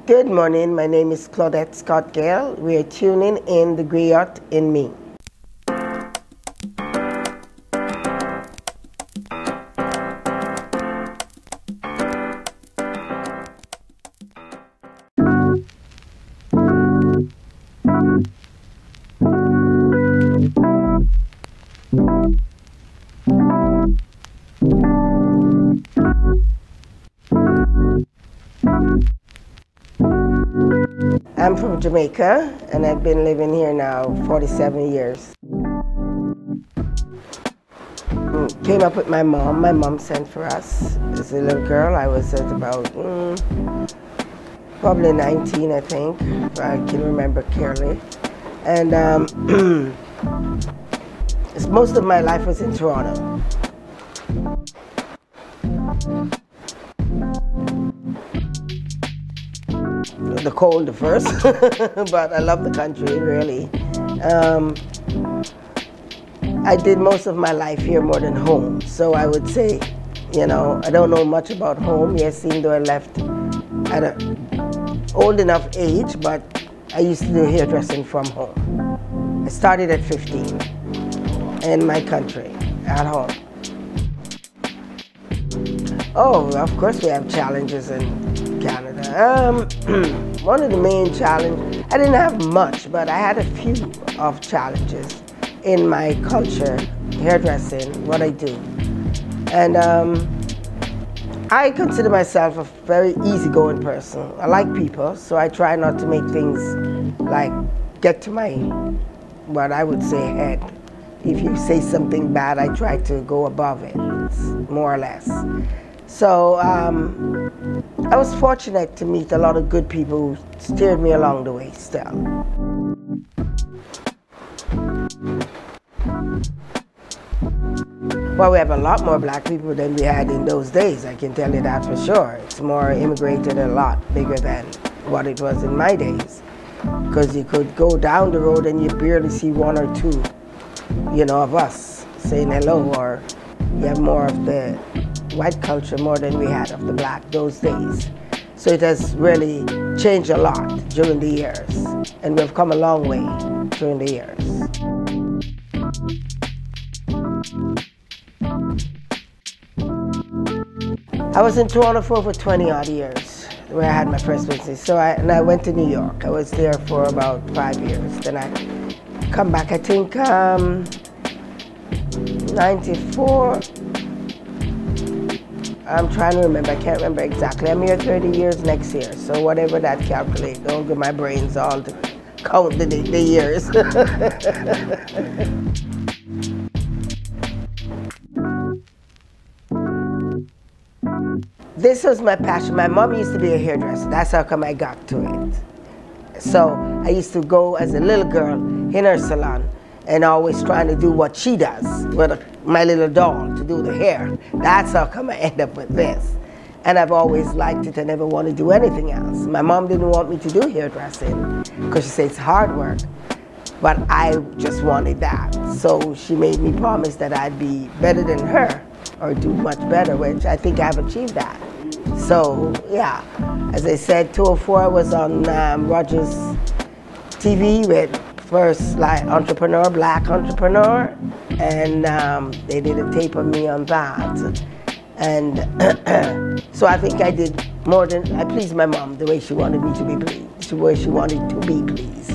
Good morning, my name is Claudette Scott Gayle. We are tuning in the Griot In Me. I'm from Jamaica, and I've been living here now 47 years. Came up with my mom. My mom sent for us as a little girl. I was at about probably 19, I think, if I can remember clearly. And most of my life was in Toronto. The cold first, but I love the country, really. I did most of my life here more than home, so I would say, you know, I don't know much about home. Yes, even though I left at an old enough age, but I used to do hairdressing from home. I started at 15 in my country, at home. Oh, of course we have challenges in Canada. One of the main challenges, I didn't have much, but I had a few of challenges in my culture, hairdressing, what I do. And I consider myself a very easygoing person. I like people, so I try not to make things like get to my, what I would say, head. If you say something bad, I try to go above it, more or less. So I was fortunate to meet a lot of good people who steered me along the way still. Well, we have a lot more black people than we had in those days, I can tell you that for sure. It's more immigrated, a lot bigger than what it was in my days. Because you could go down the road and you barely see one or two, you know, of us saying hello, or you have more of the white culture more than we had of the black those days. So it has really changed a lot during the years, and we've come a long way during the years. I was in Toronto for over 20 odd years, where I had my first business. So I went to New York. I was there for about 5 years. Then I come back, I think 94. I'm trying to remember, I can't remember exactly. I'm here 30 years next year, so whatever that calculates, don't give my brains all to count the years. This was my passion. My mom used to be a hairdresser. That's how come I got to it. So I used to go as a little girl in her salon and always trying to do what she does with my little doll to do the hair. That's how come I end up with this. And I've always liked it. I never want to do anything else. My mom didn't want me to do hairdressing because she said it's hard work. But I just wanted that. So she made me promise that I'd be better than her or do much better, which I think I've achieved that. So yeah, as I said, 204 I was on Rogers TV with first like entrepreneur, black entrepreneur, and they did a tape of me on that. And so I think I did more than, I pleased my mom the way she wanted me to be pleased, the way she wanted to be pleased.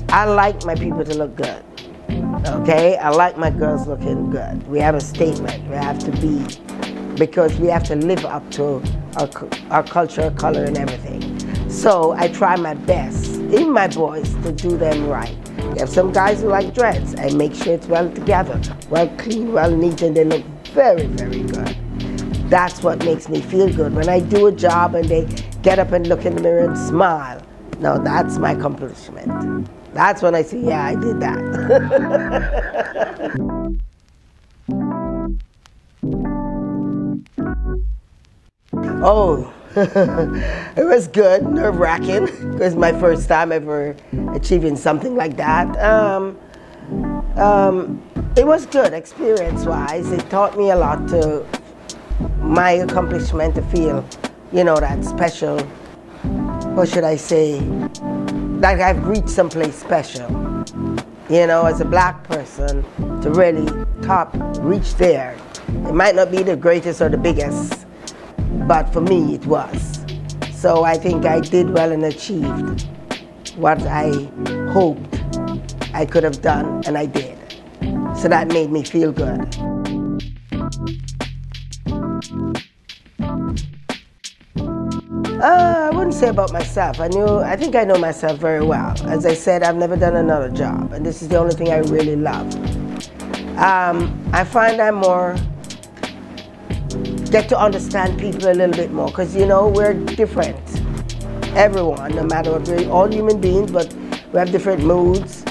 I like my people to look good, okay? I like my girls looking good. We have a statement, we have to be, because we have to live up to our culture, color, and everything. So I try my best, in my boys, to do them right. You have some guys who like dreads. I make sure it's well together, well clean, well neat, and they look very, very good. That's what makes me feel good. When I do a job and they get up and look in the mirror and smile, now that's my accomplishment. That's when I say, yeah, I did that. Oh, it was good, nerve-wracking, because my first time ever achieving something like that. It was good experience-wise. It taught me a lot to my accomplishment to feel, you know, that special, what should I say, like I've reached someplace special. You know, as a black person, to really reach there. It might not be the greatest or the biggest, but for me it was. So I think I did well and achieved what I hoped I could have done, and I did. So that made me feel good. I wouldn't say about myself. I think I know myself very well. As I said, I've never done another job, and this is the only thing I really love. I find I get to understand people a little bit more, because, you know, we're different. Everyone, no matter what, we're all human beings, but we have different moods,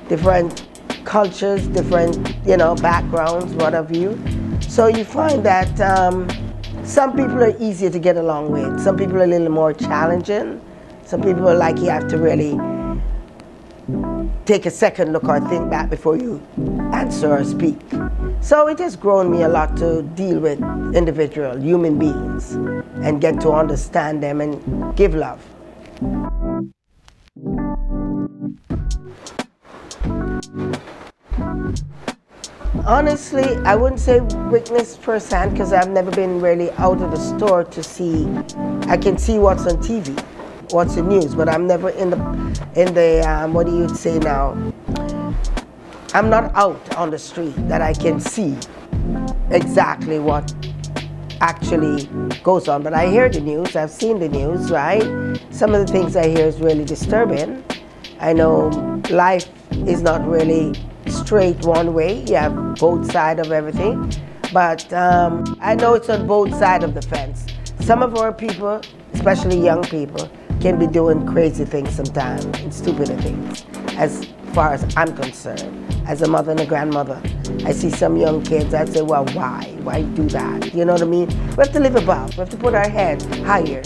different cultures, different, you know, backgrounds, what have you. So you find that some people are easier to get along with. Some people are a little more challenging. Some people are like you have to really take a second look or think back before you answer or speak. So it has grown me a lot to deal with individual human beings and get to understand them and give love. Honestly, I wouldn't say witness firsthand, because I've never been really out of the store to see. I can see what's on TV, what's the news, but I'm never in the what do you say now? I'm not out on the street that I can see exactly what actually goes on. But I hear the news, I've seen the news, right? Some of the things I hear is really disturbing. I know life is not really straight one way. You have both sides of everything. But I know it's on both sides of the fence. Some of our people, especially young people, can be doing crazy things sometimes and stupid things, as far as I'm concerned. As a mother and a grandmother, I see some young kids, I'd say, well, why? Why do that? You know what I mean? We have to live above. We have to put our head higher.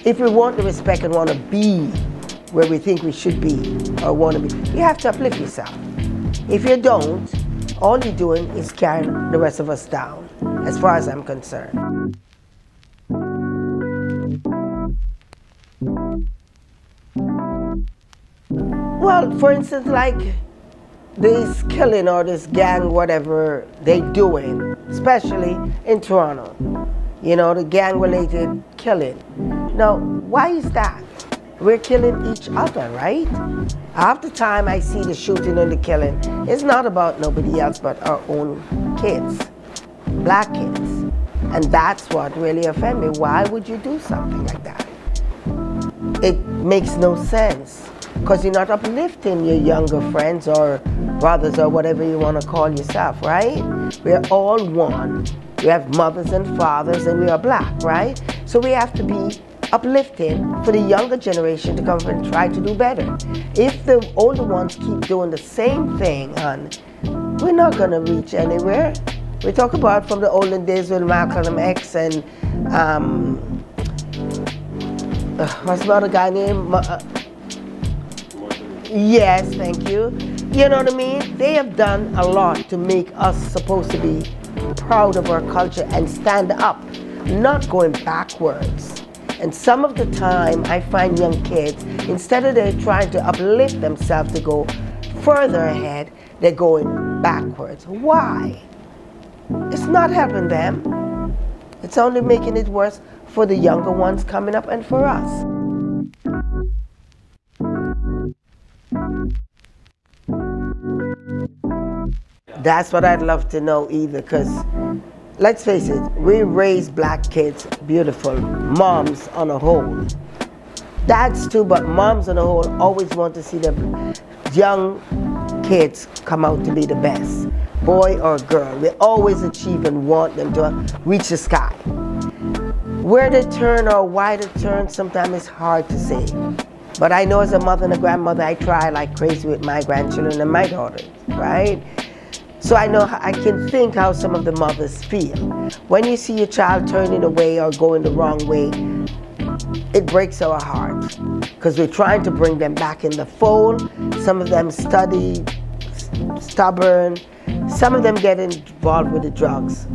If we want the respect and want to be where we think we should be or want to be, you have to uplift yourself. If you don't, all you're doing is carrying the rest of us down, as far as I'm concerned. Well, for instance, like this killing or this gang, whatever they doing, especially in Toronto, you know, the gang-related killing. Now, why is that? We're killing each other, right? Half the time I see the shooting and the killing, it's not about nobody else but our own kids, black kids. And that's what really offends me. Why would you do something like that? It makes no sense, because you're not uplifting your younger friends or brothers or whatever you want to call yourself, right? We're all one. We have mothers and fathers, and we are black, right? So we have to be uplifting for the younger generation to come up and try to do better. If the older ones keep doing the same thing, we're not going to reach anywhere. We talk about from the olden days with Malcolm X and what's the other guy name? Yes, thank you. You know what I mean? They have done a lot to make us supposed to be proud of our culture and stand up, not going backwards. And some of the time, I find young kids, instead of they trying to uplift themselves to go further ahead, they're going backwards. Why? It's not helping them. It's only making it worse for the younger ones coming up and for us. That's what I'd love to know either, because let's face it, we raise black kids beautiful, moms on a whole. Dads too, but moms on a whole always want to see the young kids come out to be the best, boy or girl. We always achieve and want them to reach the sky. Where they turn or why they turn, sometimes it's hard to say. But I know as a mother and a grandmother, I try like crazy with my grandchildren and my daughters, right? So I know, I can think how some of the mothers feel. When you see your child turning away or going the wrong way, it breaks our heart, because we're trying to bring them back in the fold. Some of them study, stubborn. Some of them get involved with the drugs.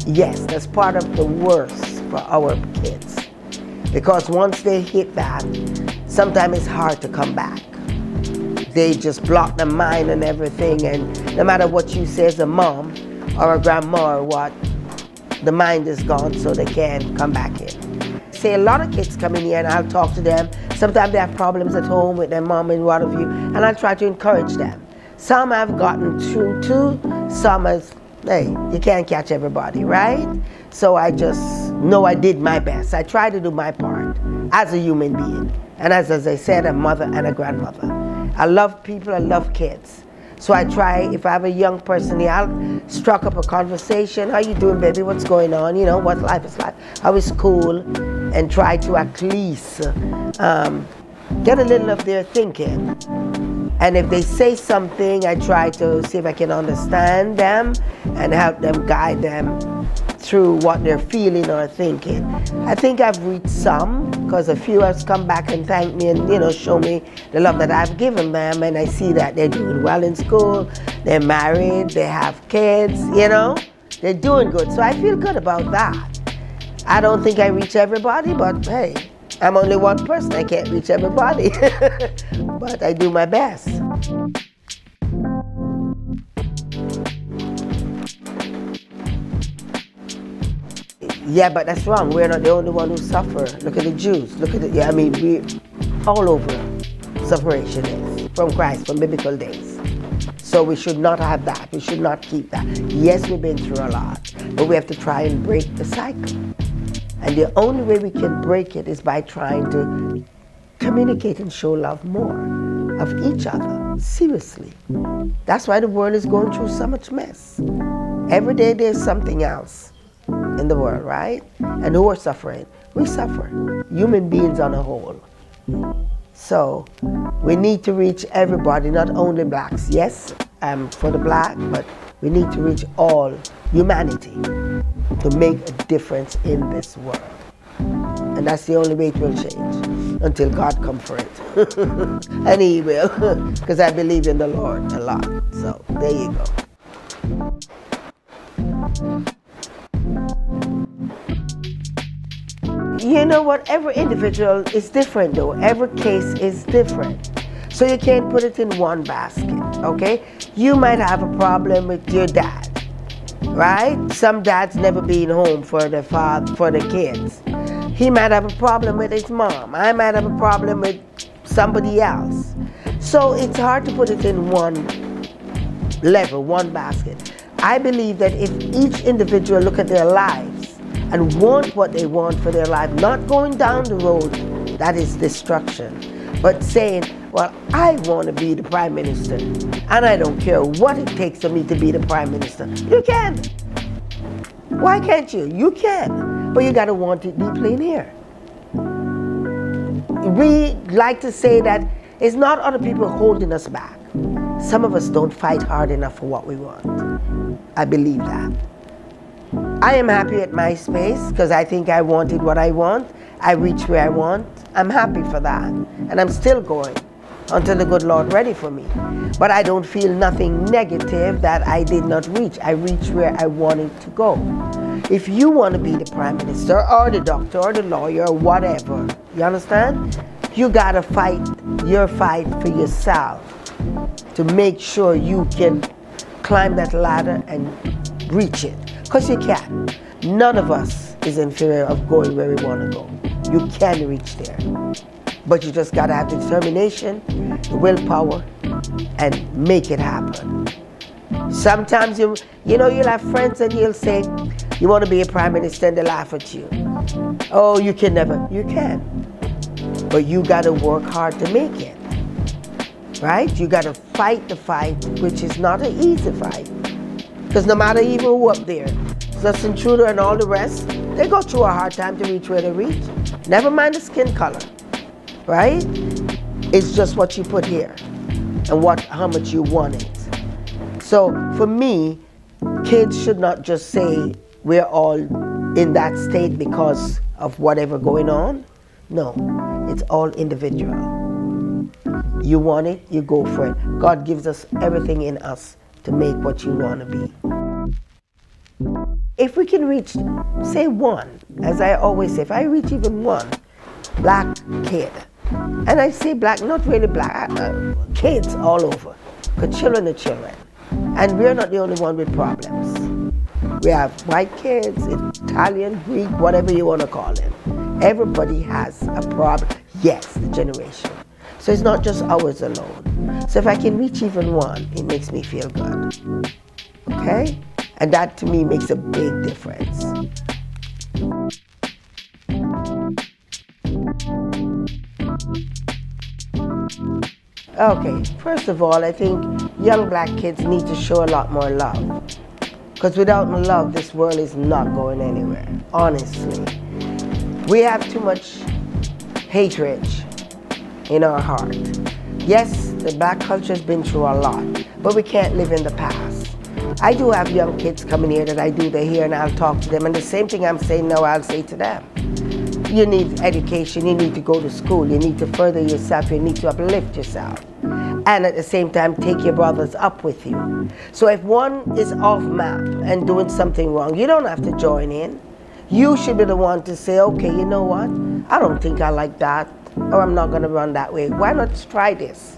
Yes, that's part of the worst for our kids. Because once they hit that, sometimes it's hard to come back. They just block their mind and everything, and no matter what you say as a mom or a grandma or what, the mind is gone, so they can't come back in. Say a lot of kids come in here and I'll talk to them. Sometimes they have problems at home with their mom and what have you, and I'll try to encourage them. Some I've gotten through to, some is, hey, you can't catch everybody, right? So I just know I did my best. I try to do my part as a human being. And as I said, a mother and a grandmother. I love people, I love kids. So I try, if I have a young person here, I'll struck up a conversation. How you doing, baby? What's going on? You know, what life is like? How is school? And try to at least get a little of their thinking. And if they say something, I try to see if I can understand them and help them, guide them through what they're feeling or thinking. I think I've reached some, because a few have come back and thanked me and, you know, show me the love that I've given them, and I see that they're doing well in school, they're married, they have kids, you know, they're doing good. So I feel good about that. I don't think I reach everybody, but hey, I'm only one person, I can't reach everybody. But I do my best. Yeah, but that's wrong. We're not the only one who suffer. Look at the Jews. Look at it. Yeah, I mean, we all over separation is from Christ, from biblical days. So we should not have that. We should not keep that. Yes, we've been through a lot, but we have to try and break the cycle. And the only way we can break it is by trying to communicate and show love more of each other. Seriously. That's why the world is going through so much mess. Every day there's something else in the world, right? And who are suffering? We suffer. Human beings on a whole. So we need to reach everybody, not only blacks. Yes, I'm for the black, but we need to reach all humanity to make a difference in this world. And that's the only way it will change, until God comes for it. And He will, because I believe in the Lord a lot. So there you go. You know what, every individual is different though. Every case is different. So you can't put it in one basket, okay? You might have a problem with your dad, right? Some dads never been home for the father, for the kids. He might have a problem with his mom. I might have a problem with somebody else. So it's hard to put it in one level, one basket. I believe that if each individual look at their lives and want what they want for their life, not going down the road that is destruction, but saying, well, I want to be the Prime Minister, and I don't care what it takes for me to be the Prime Minister. You can. Why can't you? You can, but you got to want it deeply in here. We like to say that it's not other people holding us back. Some of us don't fight hard enough for what we want. I believe that. I am happy at my space because I think I wanted what I want. I reached where I want. I'm happy for that. And I'm still going until the good Lord ready for me. But I don't feel nothing negative that I did not reach. I reached where I wanted to go. If you want to be the Prime Minister or the doctor or the lawyer or whatever, you understand? You got to fight your fight for yourself to make sure you can climb that ladder and reach it. Because you can. None of us is in fear of going where we want to go. You can reach there. But you just got to have the determination, the willpower, and make it happen. Sometimes you'll have friends and you'll say, you want to be a Prime Minister, and they laugh at you. Oh, you can never. You can. But you got to work hard to make it. Right? You got to fight the fight, which is not an easy fight. Because no matter even who up there, Justin Trudeau and all the rest, they go through a hard time to reach where they reach. Never mind the skin color, right? It's just what you put here and how much you want it. So for me, kids should not just say we're all in that state because of whatever going on. No, it's all individual. You want it, you go for it. God gives us everything in us to make what you want to be. if we can reach, say one, as I always say, if I reach even one black kid, and I say black, not really black, kids all over, because children are children. And we're not the only one with problems. We have white kids, Italian, Greek, whatever you want to call them. Everybody has a problem. Yes, the generation. So it's not just ours alone. So if I can reach even one, it makes me feel good. Okay? And that to me makes a big difference. Okay, first of all, I think young black kids need to show a lot more love. Because without love, this world is not going anywhere, honestly. We have too much hatred in our heart. Yes, the black culture has been through a lot, but we can't live in the past. I do have young kids coming here that I do their hair and I'll talk to them, and the same thing I'm saying now, I'll say to them. You need education, you need to go to school, you need to further yourself, you need to uplift yourself. And at the same time, take your brothers up with you. So if one is off map and doing something wrong, you don't have to join in. You should be the one to say, okay, you know what? I don't think I like that, or I'm not gonna run that way. Why not try this?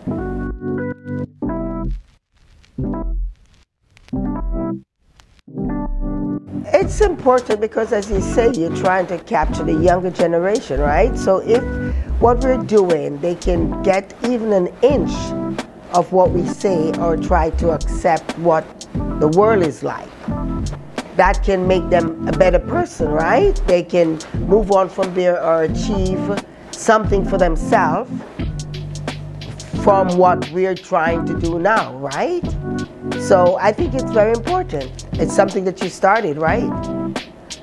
It's important because, as you say, you're trying to capture the younger generation, right? So if what we're doing, they can get even an inch of what we say or try to accept what the world is like, that can make them a better person, right? They can move on from there or achieve something for themselves from what we're trying to do now, right? So I think it's very important. It's something that you started, right?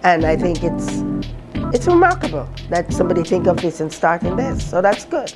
And I think it's remarkable that somebody think of this and starting this. So that's good.